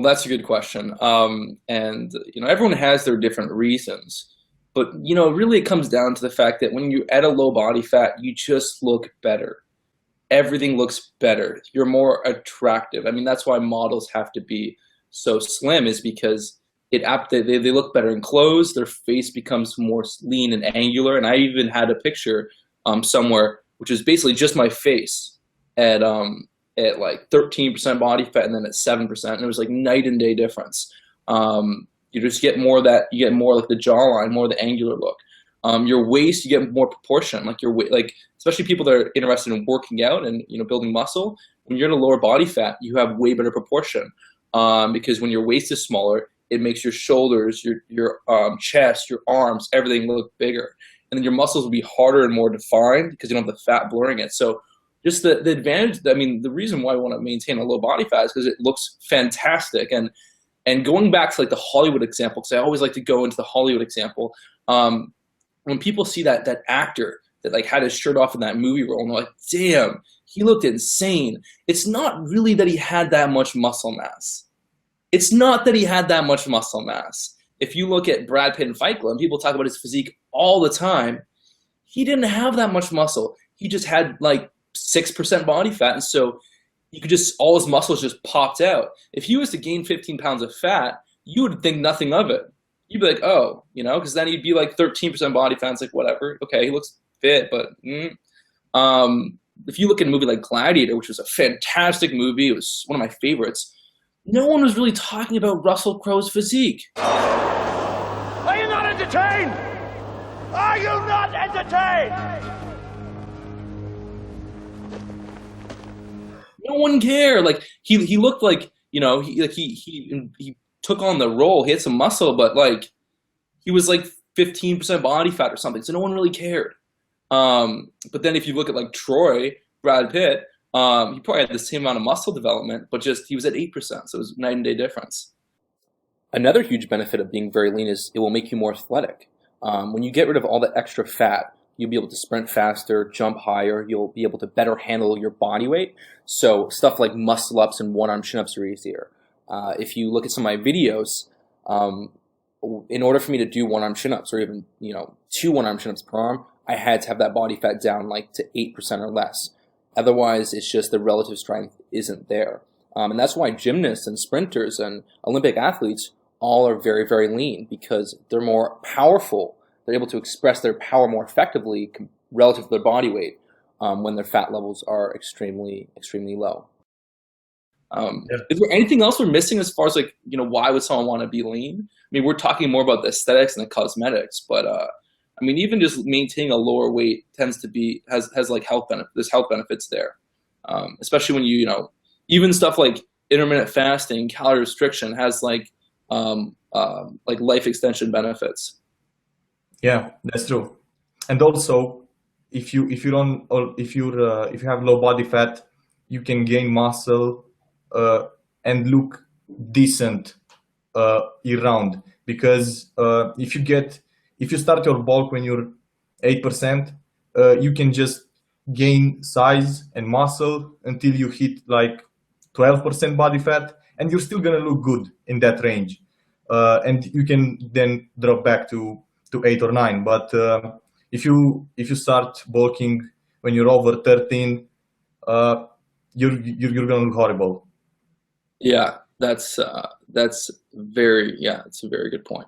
Well, that's a good question. And everyone has their different reasons, but really it comes down to the fact that when you're at a low body fat, you just look better. Everything looks better. You're more attractive. I mean, that's why models have to be so slim, is because they look better in clothes. Their face becomes more lean and angular. And I even had a picture somewhere, which is basically just my face at like 13% body fat and then at 7%, and it was like night and day difference. You just get more of that. You get more like the jawline, more of the angular look. Your waist, you get more proportion. Like like especially people that are interested in working out and building muscle. When you're in a lower body fat, you have way better proportion, because when your waist is smaller, it makes your shoulders, your chest, your arms, everything look bigger, and then your muscles will be harder and more defined because you don't have the fat blurring it. So just the advantage, I mean, the reason why I want to maintain a low body fat is because it looks fantastic. And going back to like the Hollywood example, because I always like to go into the Hollywood example, when people see that actor that like had his shirt off in that movie role, and they're like, damn, he looked insane. It's not really that he had that much muscle mass. It's not that he had that much muscle mass. If you look at Brad Pitt in Fight Club, people talk about his physique all the time. He didn't have that much muscle. He just had like 6% body fat, and so you could just, all his muscles just popped out. If he was to gain 15 pounds of fat, you would think nothing of it. You'd be like, oh, because then he'd be like 13% body fat. It's like, whatever. Okay, he looks fit, but if you look at a movie like Gladiator, which was a fantastic movie, it was one of my favorites, no one was really talking about Russell Crowe's physique. Are you not entertained? Are you not entertained? No one cared. Like he looked like he took on the role. He had some muscle, but like he was like 15% body fat or something. So no one really cared. But then if you look at like Brad Pitt, he probably had the same amount of muscle development, but just he was at 8%. So it was night and day difference. Another huge benefit of being very lean is it will make you more athletic. When you get rid of all the extra fat, you'll be able to sprint faster, jump higher. You'll be able to better handle your body weight. So stuff like muscle ups and one-arm chin-ups are easier. If you look at some of my videos, in order for me to do one-arm chin-ups or even 2 one-arm chin-ups per arm, I had to have that body fat down like to 8% or less. Otherwise, it's just the relative strength isn't there. And that's why gymnasts and sprinters and Olympic athletes all are very, very lean, because they're more powerful. They're able to express their power more effectively relative to their body weight when their fat levels are extremely, extremely low. Is there anything else we're missing as far as like, why would someone want to be lean? I mean, we're talking more about the aesthetics and the cosmetics, but I mean, even just maintaining a lower weight tends to be, has like health benefits. There's health benefits there, especially when even stuff like intermittent fasting, calorie restriction has like life extension benefits. Yeah, that's true. And also, if you have low body fat, you can gain muscle and look decent year round. Because if you start your bulk when you're 8%, you can just gain size and muscle until you hit like 12% body fat, and you're still gonna look good in that range. And you can then drop back to 8 or 9. But if you start bulking when you're over 13, you're gonna look horrible. Yeah, that's it's a very good point.